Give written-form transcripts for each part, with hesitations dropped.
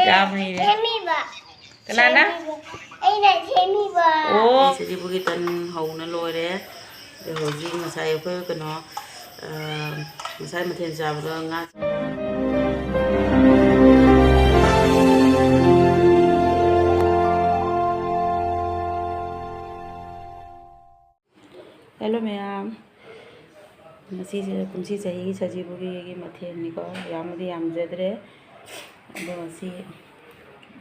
ꯌꯥꯝ ꯍꯩꯔꯦ ꯀꯅꯥꯅ ꯁꯖꯤꯕꯨꯒꯤ ꯇꯟ ꯍꯧꯅ ꯂꯣꯏꯔꯦ ꯍꯧꯖꯤꯛ ꯉꯁꯥꯏ ꯑꯩꯈꯣꯏ ꯀꯩꯅꯣꯉꯁꯥꯏ ꯃꯊꯦꯜ ꯆꯥꯕꯗ ꯉꯥ ꯍꯦꯜꯂꯣ ꯃꯌꯥꯝ ꯉꯁꯤꯁꯦ ꯀꯨꯝꯁꯤ ꯆꯍꯤꯒꯤ ꯁꯖꯤꯕꯨꯒꯤ ꯃꯊꯦꯜꯅꯤꯀꯣ ꯌꯥꯝꯅꯗꯤ ꯌꯥꯝꯖꯗ꯭ꯔꯦ ꯑꯗꯣ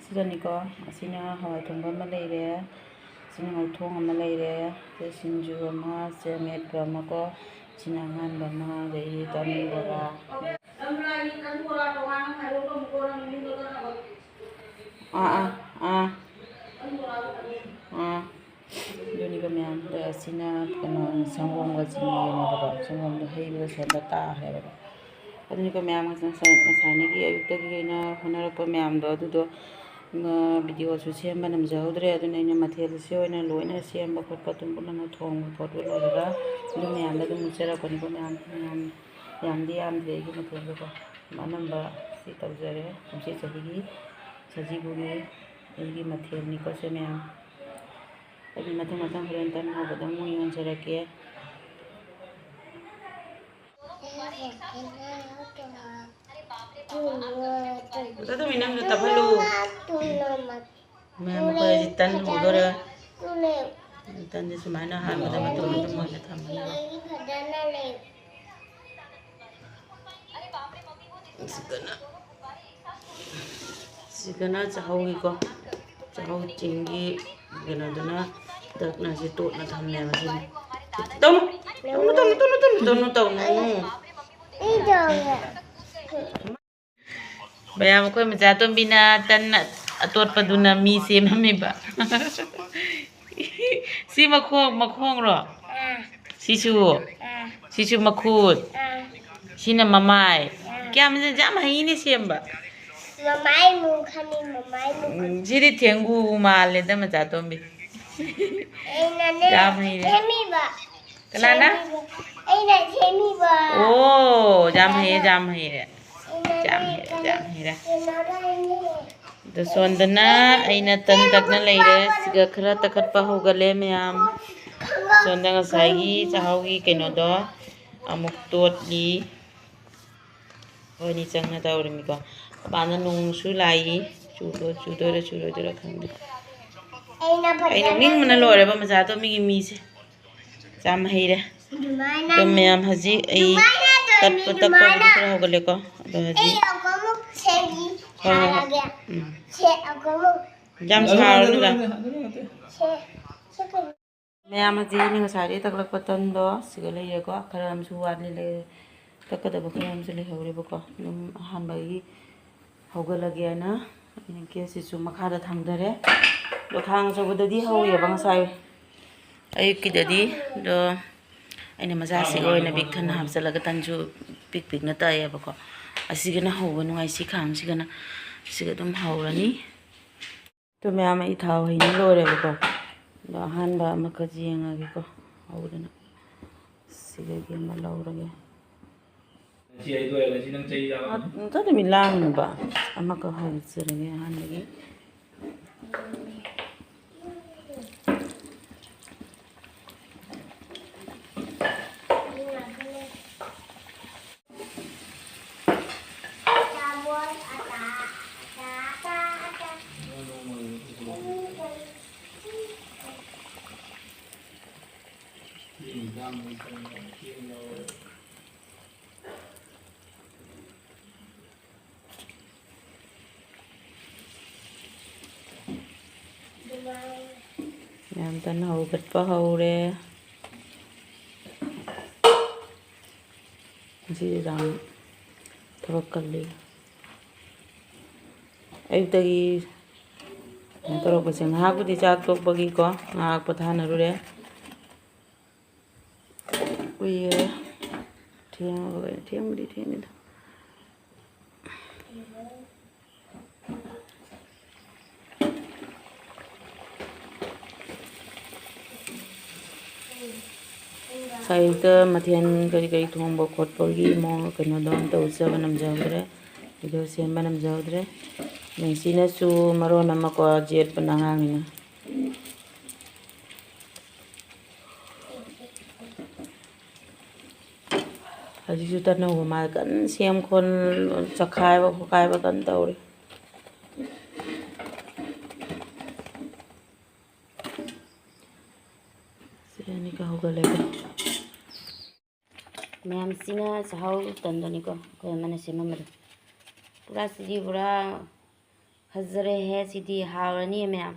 ꯁꯤꯗꯅꯤꯀꯣ ꯑꯁꯤꯅ ꯍꯋꯥꯏ ꯊꯣꯡꯕ ꯑꯃ ꯂꯩꯔꯦ ꯑꯁꯤꯅ ꯉꯧꯊꯣꯡ ꯑꯃ ꯂꯩꯔꯦ ꯁꯤꯡꯖꯨ ꯑꯃ ꯃꯦꯠꯄ ꯑꯃꯀꯣ ꯁꯤꯅ ꯑꯍꯥꯟꯕ ꯑꯃ ꯑꯗꯒꯤ ꯇꯟ ꯕꯣꯔꯥ ꯑꯗꯨꯅꯤꯀꯣ ꯃꯌꯥꯝ ꯑꯁꯤꯅ ꯀꯩꯅꯣ ꯁꯪꯒꯣꯝꯒ ꯆꯤꯅꯤꯒꯅꯦꯕꯀꯣ ꯁꯪꯒꯣꯝꯗꯣ ꯍꯩꯕꯗ ꯁꯣꯝꯗ ꯇꯥꯈ꯭ꯔꯦꯕꯀꯣ ꯑꯗꯨꯅꯤꯀꯣ ꯃꯌꯥꯝ ꯉꯁꯥꯏꯅꯒꯤ ꯑꯌꯨꯛꯇꯒꯤ ꯑꯩꯅ ꯍꯣꯠꯅꯔꯛꯄ ꯃꯌꯥꯝꯗꯣ ꯑꯗꯨꯗꯣ ꯚꯤꯗꯤꯑꯣꯁꯨ ꯁꯦꯝꯕ ꯅꯝꯖꯍꯧꯗ꯭ꯔꯦ ꯑꯗꯨꯅ ꯑꯩꯅ ꯃꯊꯦꯜꯁꯤ ꯑꯣꯏꯅ ꯂꯣꯏꯅ ꯁꯦꯝꯕ ꯈꯣꯠꯄ ꯑꯗꯨꯝ ꯄꯨꯝꯅꯃꯛ ꯊꯣꯡꯕ ꯈꯣꯠꯄ ꯂꯣꯏꯔꯒ ꯑꯗꯨ ꯃꯌꯥꯝꯗ ꯑꯗꯨꯝ ꯎꯠꯆꯔꯛꯄꯅꯤꯀꯣ ꯃꯌꯥꯝ ꯌꯥꯝꯗꯤ ꯌꯥꯝꯗ꯭ꯔꯦ ꯑꯩꯒꯤ ꯃꯊꯦꯜꯗꯀꯣ ꯑꯅꯝꯕ ꯁꯤ ꯇꯧꯖꯔꯦ ꯀꯨꯝꯁꯤ ꯆꯍꯤꯒꯤ ꯁꯖꯤꯕꯨꯒꯤ ꯑꯩꯒꯤ ꯃꯊꯦꯜꯅꯤꯀꯣ ꯁꯦ ꯃꯌꯥꯝ ꯑꯩꯗꯤ ꯃꯊꯪ ꯍꯣꯔꯦꯟ ꯇꯟ ꯍꯧꯕꯗ ꯑꯃꯨꯛ ꯌꯣꯟꯖꯔꯛꯀꯦ ꯇꯨꯃꯤ ꯅꯪꯅ ꯇꯞꯍꯜꯂꯨ ꯃꯌꯥꯝ ꯑꯩꯈꯣꯏ ꯇꯟ ꯍꯧꯗꯣꯔꯦ ꯇꯟꯁꯦ ꯁꯨꯃꯥꯏꯅ ꯍꯥꯟꯕꯗ ꯃꯇꯨꯡ ꯑꯗꯨꯝ ꯑꯣꯏꯅ ꯊꯝꯃꯅꯦꯕ ꯁꯤꯒꯅ ꯆꯥꯛꯍꯧꯒꯤꯀꯣ ꯆꯥꯛꯍꯧ ꯆꯦꯡꯒꯤ ꯀꯩꯅꯣꯗꯨꯅ ꯗꯛꯅꯁꯦ ꯇꯣꯠꯅ ꯊꯝꯃꯦꯕ ꯁꯤꯅ ꯇꯧꯅꯨ ꯃꯌꯥꯝ ꯑꯩꯈꯣꯏ ꯃꯆꯥ ꯇꯣꯝꯕꯤꯅ ꯇꯟ ꯑꯇꯣꯠꯄꯗꯨꯅ ꯃꯤ ꯁꯦꯝꯃꯝꯃꯤꯕ ꯁꯤ ꯃꯈꯣꯡꯔꯣ ꯁꯤꯁꯨ ꯃꯈꯨꯠ ꯁꯤꯅ ꯃꯃꯥꯏ ꯌꯥꯝ ꯍꯩꯅꯦ ꯁꯦꯝꯕ ꯁꯤꯗꯤ ꯊꯦꯡꯒꯨ ꯃꯥꯜꯂꯦꯗ ꯃꯆꯥ ꯇꯣꯝꯕꯤ ꯌꯥꯝ ꯍꯩꯔꯦ ꯀꯅꯥꯅ ꯑꯣ ꯌꯥꯝ ꯍꯩꯔꯦ ꯑꯗꯣ ꯁꯣꯟꯗꯅ ꯑꯩꯅ ꯇꯟ ꯇꯛꯅ ꯂꯩꯔꯦ ꯁꯤꯒ ꯈꯔ ꯇꯛꯈꯠꯄ ꯍꯧꯒꯠꯂꯦ ꯃꯌꯥꯝ ꯁꯣꯟꯗ ꯉꯁꯥꯏꯒꯤ ꯆꯥꯛꯍꯥꯎꯒꯤ ꯀꯩꯅꯣꯗꯣ ꯑꯃꯨꯛ ꯇꯣꯠꯂꯤ ꯍꯣꯏꯅꯤ ꯆꯪꯅ ꯇꯧꯔꯤꯃꯤꯀꯣ ꯃꯄꯥꯟꯗ ꯅꯣꯡꯁꯨ ꯂꯥꯛꯏ ꯆꯨꯗꯣꯏꯔꯥ ꯆꯨꯔꯣꯏꯗꯣꯏꯔꯥ ꯈꯪꯗꯦ ꯑꯩ ꯅꯣꯛꯅꯤꯡꯕꯅ ꯂꯣꯏꯔꯦꯕ ꯃꯆꯥ ꯇꯣꯝꯕꯤꯒꯤ ꯃꯤꯁꯦ ꯌꯥꯝ ꯍꯩꯔꯦ ꯑꯗꯣ ꯃꯌꯥꯝ ꯍꯧꯖꯤꯛ ꯑꯩ ꯇꯛꯄꯕꯨꯗꯤ ꯈꯔ ꯍꯧꯒꯠꯂꯦꯀꯣ ꯑꯗꯣ ꯍꯧꯖꯤꯛ ꯌꯥꯝ ꯁꯥꯔꯨꯅꯨꯗ ꯃꯌꯥꯝ ꯍꯧꯖꯤꯛ ꯑꯩꯅ ꯉꯁꯥꯏꯗꯒꯤ ꯇꯛꯂꯛꯄ ꯇꯟꯗꯣ ꯁꯤꯒ ꯂꯩꯔꯦꯀꯣ ꯈꯔ ꯑꯃꯁꯨ ꯋꯥꯠꯂꯤ ꯂꯩꯔꯦ ꯇꯛꯀꯗꯕ ꯈꯔ ꯑꯃꯁꯨ ꯂꯩꯍꯧꯔꯦꯕꯀꯣ ꯑꯗꯨꯝ ꯑꯍꯥꯟꯕꯒꯤ ꯍꯧꯒꯠꯂꯒꯦꯅ ꯑꯩꯅ ꯒ꯭ꯌꯥꯁꯁꯤꯁꯨ ꯃꯈꯥꯗ ꯊꯥꯡꯊꯔꯦ ꯑꯗꯣ ꯈꯥꯡ ꯑꯆꯧꯕꯗꯗꯤ ꯍꯧꯋꯦꯕ ꯉꯁꯥꯏ ꯑꯌꯨꯛꯀꯤꯗꯗꯤ ꯑꯗꯣ ꯑꯩꯅ ꯃꯆꯥꯁꯤꯒ ꯑꯣꯏꯅ ꯄꯤꯛ ꯊꯟꯅ ꯍꯥꯞꯆꯤꯜꯂꯒ ꯇꯟꯁꯨ ꯄꯤꯛꯅ ꯇꯛꯑꯦꯕꯀꯣ ꯑꯁꯤꯒꯅ ꯍꯧꯕ ꯅꯨꯡꯉꯥꯏ ꯁꯤ ꯈꯥꯡꯁꯤꯒꯅ ꯁꯤꯒ ꯑꯗꯨꯝ ꯍꯧꯔꯅꯤ ꯑꯗꯣ ꯃꯌꯥꯝ ꯑꯩ ꯊꯥꯎ ꯍꯩꯅ ꯂꯣꯏꯔꯦꯕꯀꯣ ꯑꯗꯣ ꯑꯍꯥꯟꯕ ꯑꯃꯈꯛ ꯌꯦꯡꯉꯒꯦꯀꯣ ꯍꯧꯗꯅ ꯁꯤꯗꯒꯤ ꯑꯃ ꯂꯧꯔꯒꯦ ꯅꯨꯃꯤꯠ ꯂꯥꯡꯅꯨꯕ ꯑꯃꯈꯛ ꯍꯧꯖꯔꯒꯦ ꯑꯍꯥꯟꯕꯒꯤ ꯌꯥꯝ ꯀꯟꯅ ꯍꯧꯒꯠꯄ ꯍꯧꯔꯦ ꯉꯁꯤꯁꯦ ꯌꯥꯝ ꯊꯕꯛ ꯀꯜꯂꯤ ꯑꯌꯨꯛꯇꯒꯤ ꯀꯩꯅꯣ ꯇꯧꯔꯛꯄꯁꯦ ꯉꯥꯏꯍꯥꯛꯄꯨꯗꯤ ꯆꯥꯛ ꯇꯣꯛꯄꯒꯤꯀꯣ ꯉꯥꯏꯍꯥꯛ ꯄꯣꯊꯥꯅꯔꯨꯔꯦ ꯀꯨꯏꯔꯦ ꯊꯦꯡꯕꯨꯗꯤ ꯊꯦꯡꯉꯤꯗ ꯑꯌꯨꯛꯇ ꯃꯊꯦꯜ ꯀꯔꯤ ꯊꯣꯡꯕ ꯈꯣꯠꯄꯒꯤ ꯀꯩꯅꯣꯗꯣ ꯑꯝꯇ ꯎꯠꯆꯕ ꯅꯝꯖꯍꯧꯗ꯭ꯔꯦ ꯚꯤꯗꯤꯑꯣ ꯁꯦꯝꯕ ꯅꯝꯖꯍꯧꯗ꯭ꯔꯦ ꯅꯨꯡꯁꯤꯅꯁꯨ ꯃꯔꯣꯟ ꯑꯃꯀꯣ ꯖꯦꯠꯄꯅ ꯑꯉꯥꯡꯅꯤꯅ ꯍꯧꯖꯤꯛꯁꯨ ꯇꯟꯍꯧꯕ ꯃꯥ ꯀꯟꯅ ꯁꯦꯝ ꯈꯣꯟ ꯆꯈꯥꯏꯕ ꯈꯣꯠꯈꯥꯏꯕ ꯀꯟꯅ ꯇꯧꯔꯤ ꯁꯤꯗꯅꯤꯀ ꯍꯧꯒꯠꯂꯦꯕ ꯃꯌꯥꯝꯁꯤꯅ ꯆꯥꯛꯍꯥꯎ ꯇꯟꯗꯣꯅꯤꯀꯣ ꯑꯩꯈꯣꯏ ꯑꯃꯅ ꯁꯦꯝꯃꯝꯕꯗꯣ ꯄꯨꯔꯥ ꯁꯤꯗꯤ ꯄꯨꯔꯥ ꯐꯖꯔꯦꯍꯦ ꯁꯤꯗꯤ ꯍꯥꯎꯔꯅꯤꯌꯦ ꯃꯌꯥꯝ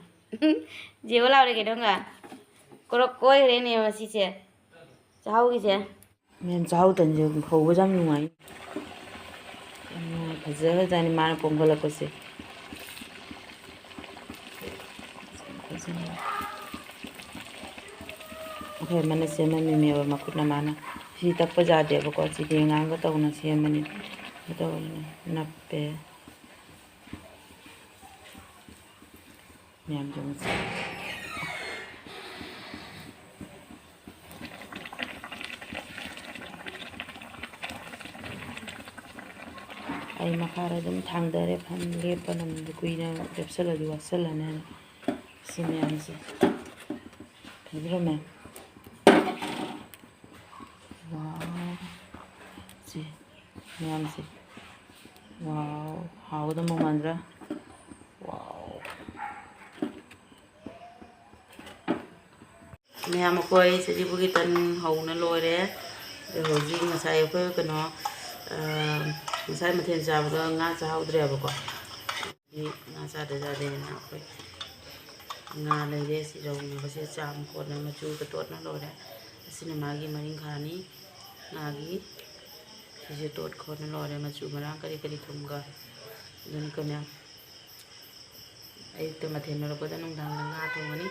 ꯖꯦꯕ ꯂꯥꯎꯔꯦ ꯀꯩꯗꯧꯒ ꯀꯣꯔꯛ ꯀꯣꯏꯈ꯭ꯔꯦꯅꯦ ꯃꯁꯤꯁꯦ ꯆꯥꯛꯍꯥꯎꯒꯤꯁꯦ ꯃꯌꯥꯝ ꯆꯥꯛꯍꯥꯎ ꯇꯟꯁꯦ ꯍꯧꯕꯁꯦ ꯌꯥꯝ ꯅꯨꯡꯉꯥꯏ ꯐꯖꯈ꯭ꯔꯖꯥꯠꯅꯤ ꯃꯥꯅ ꯄꯣꯝꯈꯠꯂꯛꯄꯁꯦ ꯑꯩꯈꯣꯏ ꯑꯃꯅ ꯁꯦꯝꯃꯝꯃꯤꯃꯦꯕ ꯃꯈꯨꯠꯅ ꯃꯥꯅ ꯁꯤ ꯇꯛꯄ ꯌꯥꯗꯦꯕꯀꯣ ꯆꯤꯅꯤ ꯑꯉꯥꯡꯒ ꯇꯧꯅ ꯁꯦꯝꯕꯅꯤ ꯇꯧꯕꯅꯤꯅ ꯅꯞꯄꯦ ꯃꯌꯥꯝꯁꯨ ꯑꯩ ꯃꯈꯥꯗ ꯑꯗꯨꯝ ꯊꯥꯡꯊꯔꯦ ꯐꯝ ꯂꯦꯞꯄ ꯅꯝꯕ ꯀꯨꯏꯅ ꯂꯦꯞꯁꯜꯂꯗꯤ ꯋꯥꯠꯁꯜꯂꯅꯦꯅ ꯁꯤ ꯃꯌꯥꯝꯁꯦ ꯐꯖꯔ ꯃꯌꯥꯝ ꯋꯥꯎ ꯁꯤ ꯃꯌꯥꯝꯁꯦ ꯋꯥꯎ ꯍꯥꯎꯒꯗꯕ ꯃꯥꯟꯗ꯭ꯔꯥ ꯋꯥꯎ ꯃꯌꯥꯝ ꯑꯩꯈꯣꯏ ꯁꯖꯤꯕꯨꯒꯤ ꯇꯟ ꯍꯧꯅ ꯂꯣꯏꯔꯦ ꯑꯗꯣ ꯍꯧꯖꯤꯛ ꯉꯁꯥꯏ ꯑꯩꯈꯣꯏ ꯀꯩꯅꯣ ꯉꯁꯥꯏ ꯃꯊꯦꯜ ꯆꯥꯕꯗ ꯉꯥ ꯆꯥꯍꯧꯗ꯭ꯔꯦꯕꯀꯣ ꯉꯥ ꯆꯥꯗ ꯌꯥꯗꯦꯅ ꯑꯩꯈꯣꯏ ꯉꯥ ꯂꯩꯔꯦ ꯁꯤ ꯔꯧꯅꯕꯁꯦ ꯆꯥꯝ ꯈꯣꯠꯅ ꯃꯆꯨꯒ ꯇꯣꯠꯅ ꯂꯣꯏꯔꯦ ꯑꯁꯤꯅ ꯃꯥꯒꯤ ꯃꯔꯤꯡꯈꯥꯅꯤ ꯉꯥꯒꯤ ꯁꯤꯁꯦ ꯇꯣꯠ ꯈꯣꯠꯅ ꯂꯣꯏꯔꯦ ꯃꯆꯨ ꯃꯔꯥꯡ ꯀꯔꯤ ꯀꯔꯤ ꯊꯨꯝꯒ ꯑꯗꯨꯅꯤ ꯀꯃꯥꯏꯅ ꯑꯌꯨꯛꯇ ꯃꯊꯦꯜ ꯃꯔꯛꯄꯗ ꯅꯨꯡꯗꯥꯡꯗ ꯉꯥ ꯊꯣꯡꯒꯅꯤ